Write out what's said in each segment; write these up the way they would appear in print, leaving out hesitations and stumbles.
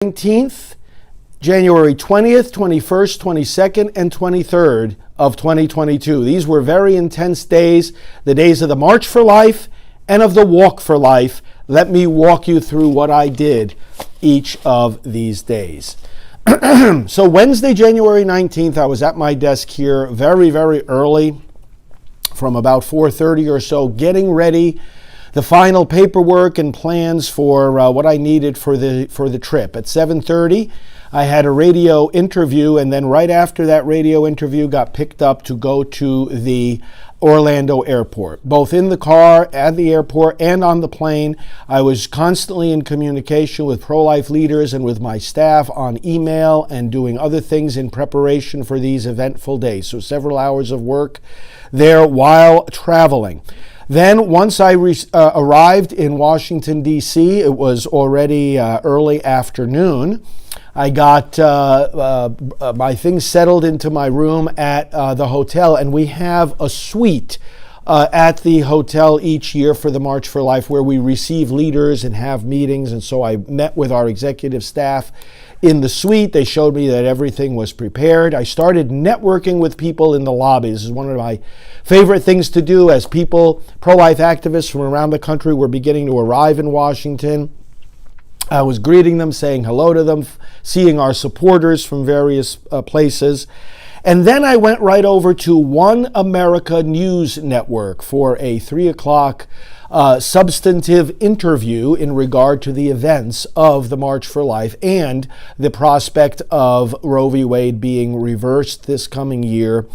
19th, January 20th, 21st, 22nd, and 23rd of 2022. These were very intense days, the days of the March for Life and of the Walk for Life. Let me walk you through what I did each of these days. So Wednesday, January 19th, I was at my desk here very, very early, from about 4:30 or so, getting ready the final paperwork and plans for what I needed for the trip. At 7:30, I had a radio interview, and then right after that radio interview, got picked up to go to the Orlando airport. Both in the car at the airport and on the plane, I was constantly in communication with pro-life leaders and with my staff on email and doing other things in preparation for these eventful days. So several hours of work there while traveling. Then once I arrived in Washington, D.C., it was already early afternoon. I got my things settled into my room at the hotel, and we have a suite at the hotel each year for the March for Life where we receive leaders and have meetings. And so I met with our executive staff in the suite. They showed me that everything was prepared. I started networking with people in the lobby. This is one of my favorite things to do as people, pro-life activists from around the country were beginning to arrive in Washington. I was greeting them, saying hello to them, seeing our supporters from various places. And then I went right over to One America News Network for a 3 o'clock substantive interview in regard to the events of the March for Life and the prospect of Roe v. Wade being reversed this coming year.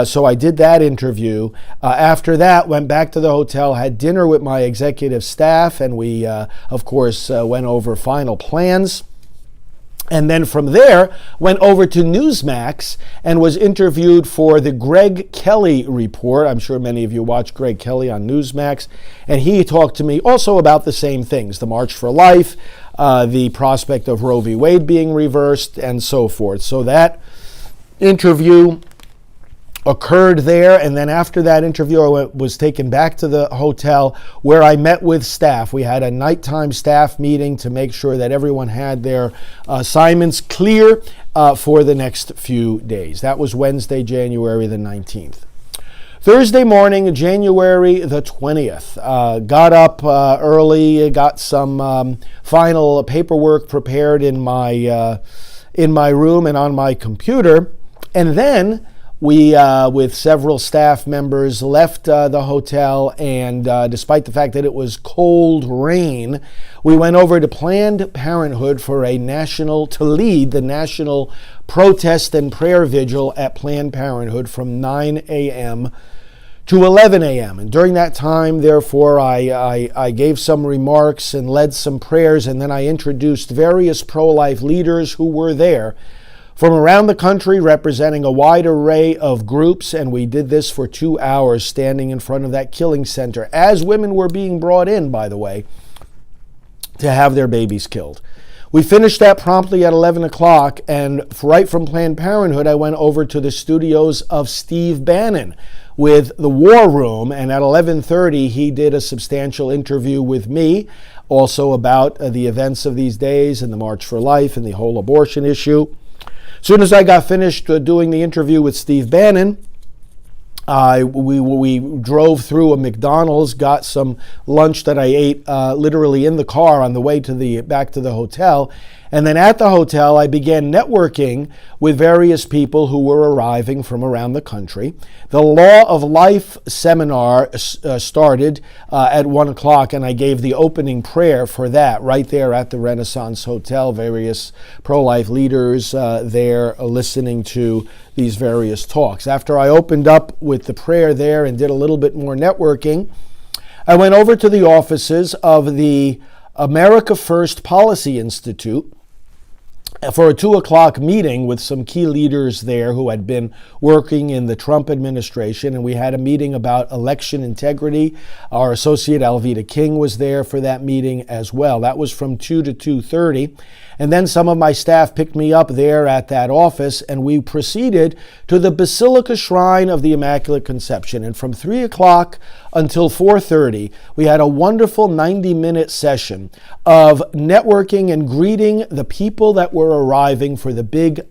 So I did that interview. After that, went back to the hotel, had dinner with my executive staff, and we, of course, went over final plans. And then from there, went over to Newsmax and was interviewed for the Greg Kelly report. I'm sure many of you watch Greg Kelly on Newsmax. And he talked to me also about the same things, the March for Life, the prospect of Roe v. Wade being reversed, and so forth. So that interview occurred there, and then after that interview, I was taken back to the hotel where I met with staff. We had a nighttime staff meeting to make sure that everyone had their assignments clear for the next few days. That was Wednesday, January the 19th. Thursday morning, January the 20th, got up early, got some final paperwork prepared in my room and on my computer, and then we, with several staff members, left the hotel, and despite the fact that it was cold rain, we went over to Planned Parenthood to lead the national protest and prayer vigil at Planned Parenthood from 9 a.m. to 11 a.m. And during that time, therefore, I gave some remarks and led some prayers, and then I introduced various pro-life leaders who were there from around the country, representing a wide array of groups, and we did this for 2 hours, standing in front of that killing center, as women were being brought in, by the way, to have their babies killed. We finished that promptly at 11 o'clock, and right from Planned Parenthood, I went over to the studios of Steve Bannon with the War Room, and at 11:30, he did a substantial interview with me, also about the events of these days and the March for Life and the whole abortion issue. As soon as I got finished doing the interview with Steve Bannon, we drove through a McDonald's, got some lunch that I ate literally in the car on the way back to the hotel. And then at the hotel, I began networking with various people who were arriving from around the country. The Law of Life seminar started at 1 o'clock, and I gave the opening prayer for that right there at the Renaissance Hotel. Various pro-life leaders there listening to these various talks. After I opened up with the prayer there and did a little bit more networking, I went over to the offices of the America First Policy Institute for a 2 o'clock meeting with some key leaders there who had been working in the Trump administration, and we had a meeting about election integrity. Our associate Alveda King was there for that meeting as well. That was from 2 to 2:30. And then some of my staff picked me up there at that office, and we proceeded to the Basilica Shrine of the Immaculate Conception. And from 3 o'clock until 4:30, we had a wonderful 90-minute session of networking and greeting the people that were arriving for the big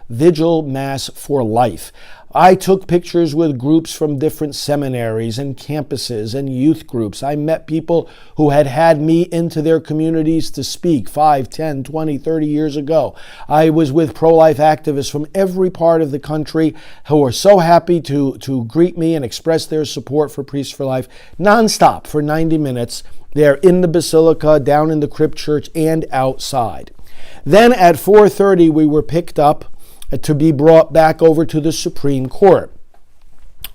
vigil mass for life. I took pictures with groups from different seminaries and campuses and youth groups. I met people who had me into their communities to speak 5, 10, 20, 30 years ago. I was with pro-life activists from every part of the country who were so happy to greet me and express their support for Priests for Life nonstop for 90 minutes there in the Basilica, down in the Crypt Church, and outside. Then at 4:30, we were picked up to be brought back over to the Supreme Court.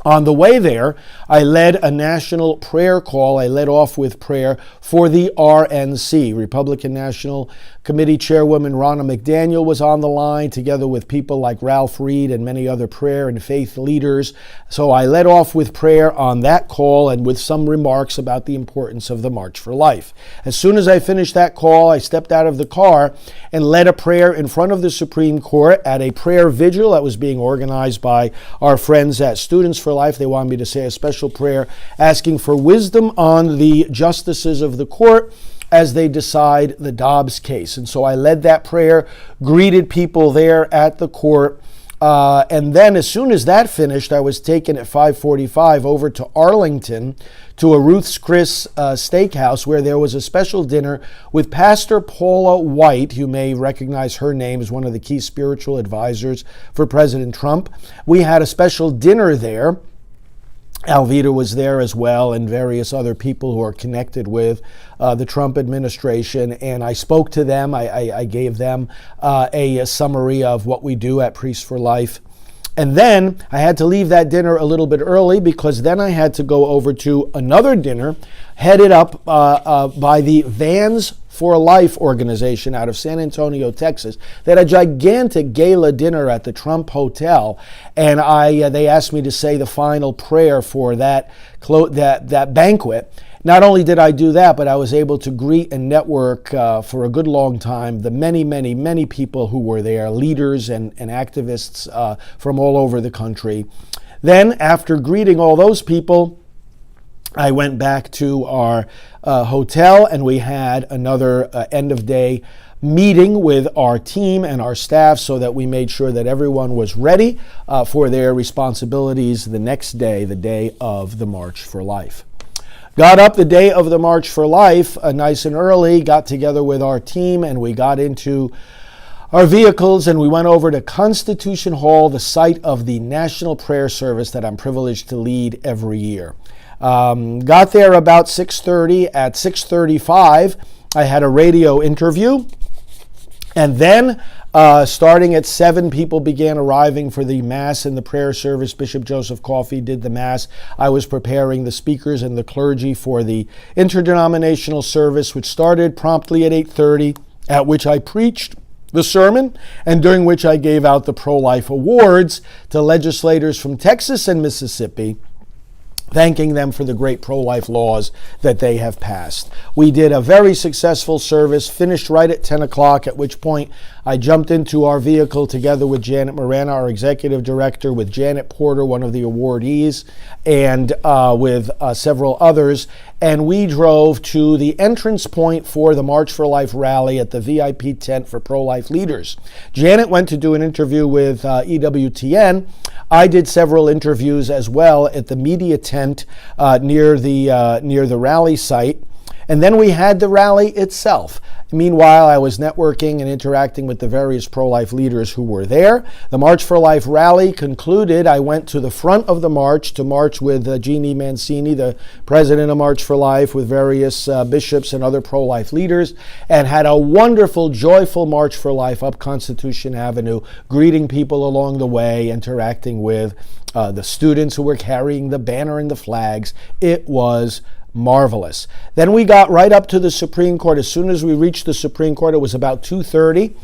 On the way there, I led a national prayer call. I led off with prayer for the RNC. Republican National Committee Chairwoman Ronna McDaniel was on the line, together with people like Ralph Reed and many other prayer and faith leaders. So I led off with prayer on that call and with some remarks about the importance of the March for Life. As soon as I finished that call, I stepped out of the car and led a prayer in front of the Supreme Court at a prayer vigil that was being organized by our friends at Students for Life. They wanted me to say a special prayer asking for wisdom on the justices of the court as they decide the Dobbs case. And so I led that prayer, greeted people there at the court, and then as soon as that finished, I was taken at 5:45 over to Arlington to a Ruth's Chris steakhouse where there was a special dinner with Pastor Paula White. You may recognize her name as one of the key spiritual advisors for President Trump. We had a special dinner there. Alveda was there as well, and various other people who are connected with the Trump administration. And I spoke to them. I gave them a summary of what we do at Priests for Life. And then I had to leave that dinner a little bit early because then I had to go over to another dinner headed up by the Vans for Life organization out of San Antonio, Texas. They had a gigantic gala dinner at the Trump Hotel, and they asked me to say the final prayer for that banquet. Not only did I do that, but I was able to greet and network for a good long time the many, many, many people who were there, leaders and activists from all over the country. Then, after greeting all those people, I went back to our hotel, and we had another end-of-day meeting with our team and our staff so that we made sure that everyone was ready for their responsibilities the next day, the day of the March for Life. Got up the day of the March for Life nice and early, got together with our team, and we got into our vehicles and we went over to Constitution Hall, the site of the National Prayer Service that I'm privileged to lead every year. Got there about 6:30. At 6:35, I had a radio interview. And then, starting at 7, people began arriving for the Mass and the prayer service. Bishop Joseph Coffey did the Mass. I was preparing the speakers and the clergy for the interdenominational service, which started promptly at 8:30, at which I preached the sermon, and during which I gave out the pro-life awards to legislators from Texas and Mississippi, thanking them for the great pro-life laws that they have passed. We did a very successful service, finished right at 10 o'clock, at which point I jumped into our vehicle together with Janet Morana, our executive director, with Janet Porter, one of the awardees, and with several others, and we drove to the entrance point for the March for Life rally at the VIP tent for pro-life leaders. Janet went to do an interview with EWTN. I did several interviews as well at the media tent near the rally site. And then we had the rally itself. Meanwhile, I was networking and interacting with the various pro-life leaders who were there. The March for Life rally concluded. I went to the front of the march to march with Jeannie Mancini, the president of March for Life, with various bishops and other pro-life leaders, and had a wonderful, joyful March for Life up Constitution Avenue, greeting people along the way, interacting with the students who were carrying the banner and the flags. It was marvelous. Then we got right up to the Supreme Court. As soon as we reached the Supreme Court, it was about 2:30.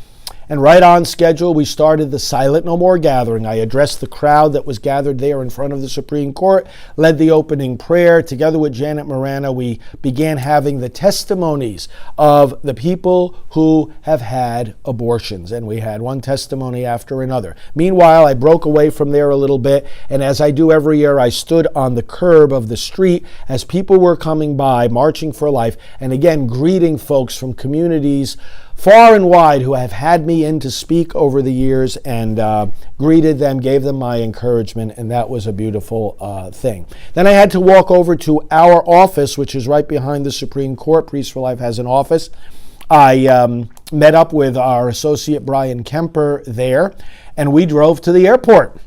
And right on schedule, we started the Silent No More gathering. I addressed the crowd that was gathered there in front of the Supreme Court, led the opening prayer. Together with Janet Morana, we began having the testimonies of the people who have had abortions. And we had one testimony after another. Meanwhile, I broke away from there a little bit, and as I do every year, I stood on the curb of the street as people were coming by, marching for life, and again, greeting folks from communities far and wide who have had me in to speak over the years, and greeted them, gave them my encouragement, and that was a beautiful thing. Then I had to walk over to our office, which is right behind the Supreme Court. Priests for Life has an office. I met up with our associate Brian Kemper there, and we drove to the airport.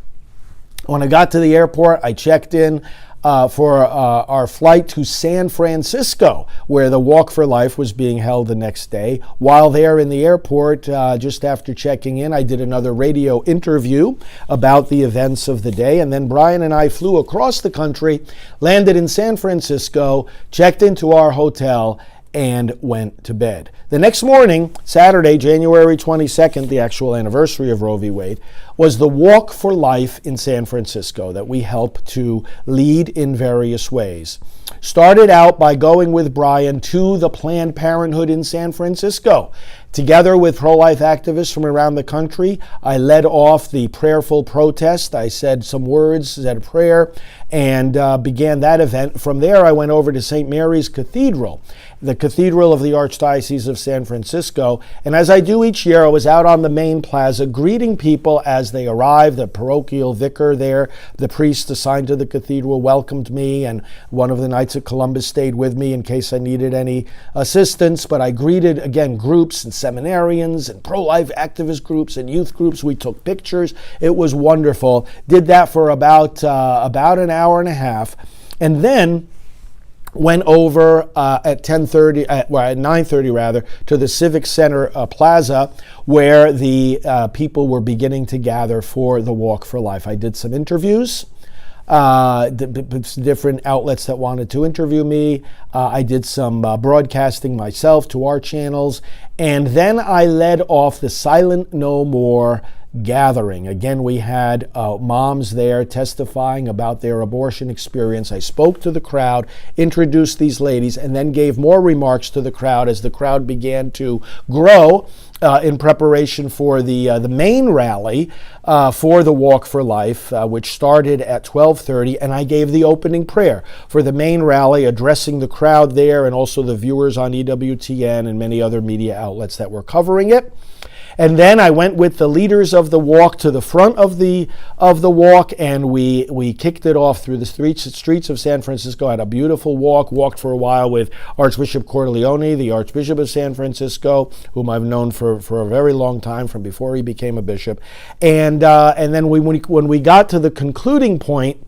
When I got to the airport, I checked in for our flight to San Francisco, where the Walk for Life was being held the next day. While there in the airport, just after checking in, I did another radio interview about the events of the day, and then Brian and I flew across the country, landed in San Francisco, checked into our hotel, and went to bed. The next morning, Saturday, January 22nd, the actual anniversary of Roe v. Wade, was the Walk for Life in San Francisco that we helped to lead in various ways. Started out by going with Brian to the Planned Parenthood in San Francisco. Together with pro-life activists from around the country, I led off the prayerful protest. I said some words, said a prayer, and began that event. From there, I went over to St. Mary's Cathedral, the Cathedral of the Archdiocese of San Francisco. And as I do each year, I was out on the main plaza greeting people as they arrived. The parochial vicar there, the priest assigned to the cathedral, welcomed me, and one of the Knights of Columbus stayed with me in case I needed any assistance. But I greeted, again, groups and seminarians and pro-life activist groups and youth groups. We took pictures. It was wonderful. Did that for about an hour and a half. And then went over at 9:30 rather, to the Civic Center Plaza, where the people were beginning to gather for the Walk for Life. I did some interviews, different outlets that wanted to interview me. I did some broadcasting myself to our channels, and then I led off the Silent No More gathering. Again, we had moms there testifying about their abortion experience. I spoke to the crowd, introduced these ladies, and then gave more remarks to the crowd as the crowd began to grow in preparation for the main rally for the Walk for Life, which started at 12:30, and I gave the opening prayer for the main rally, addressing the crowd there and also the viewers on EWTN and many other media outlets that were covering it. And then I went with the leaders of the walk to the front of the walk, and we kicked it off through the streets of San Francisco. Had a beautiful walk, walked for a while with Archbishop Cordileone, the Archbishop of San Francisco, whom I've known for a very long time, from before he became a bishop. And then when we got to the concluding point,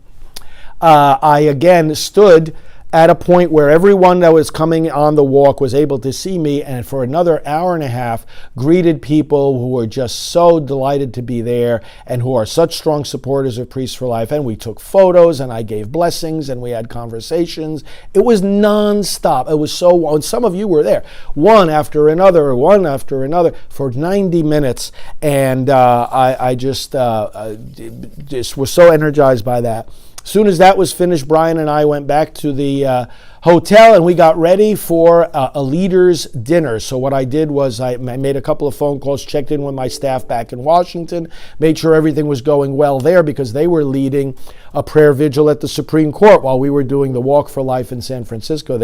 I again stood at a point where everyone that was coming on the walk was able to see me, and for another hour and a half greeted people who were just so delighted to be there and who are such strong supporters of Priests for Life. And we took photos, and I gave blessings, and we had conversations. It was nonstop. It was so, and some of you were there, one after another for 90 minutes, and I just was so energized by that. As soon as that was finished, Brian and I went back to the hotel, and we got ready for a leaders' dinner. So what I did was I made a couple of phone calls, checked in with my staff back in Washington, made sure everything was going well there, because they were leading a prayer vigil at the Supreme Court while we were doing the Walk for Life in San Francisco.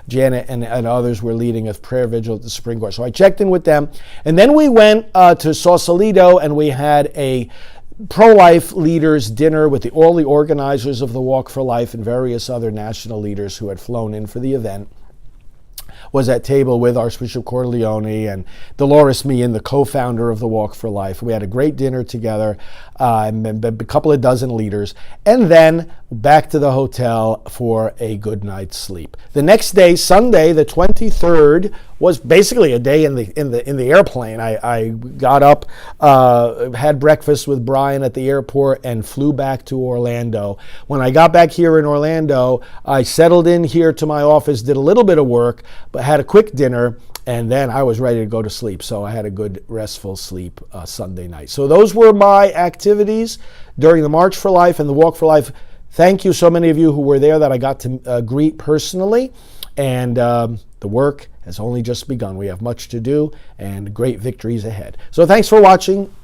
Janet and others were leading a prayer vigil at the Supreme Court. So I checked in with them, and then we went to Sausalito, and we had a pro-life leaders dinner with all the organizers of the Walk for Life and various other national leaders who had flown in for the event. Was at table with Archbishop Cordileone and Dolores Meehan, the co-founder of the Walk for Life. We had a great dinner together, a couple of dozen leaders, and then back to the hotel for a good night's sleep. The next day, Sunday, the 23rd, was basically a day in the airplane. I got up, had breakfast with Brian at the airport, and flew back to Orlando. When I got back here in Orlando, I settled in here to my office, did a little bit of work, but had a quick dinner, And then I was ready to go to sleep, so I had a good restful sleep Sunday night. So those were my activities during the March for Life and the Walk for Life. Thank you, so many of you who were there that I got to greet personally. And the work has only just begun. We have much to do and great victories ahead. So thanks for watching.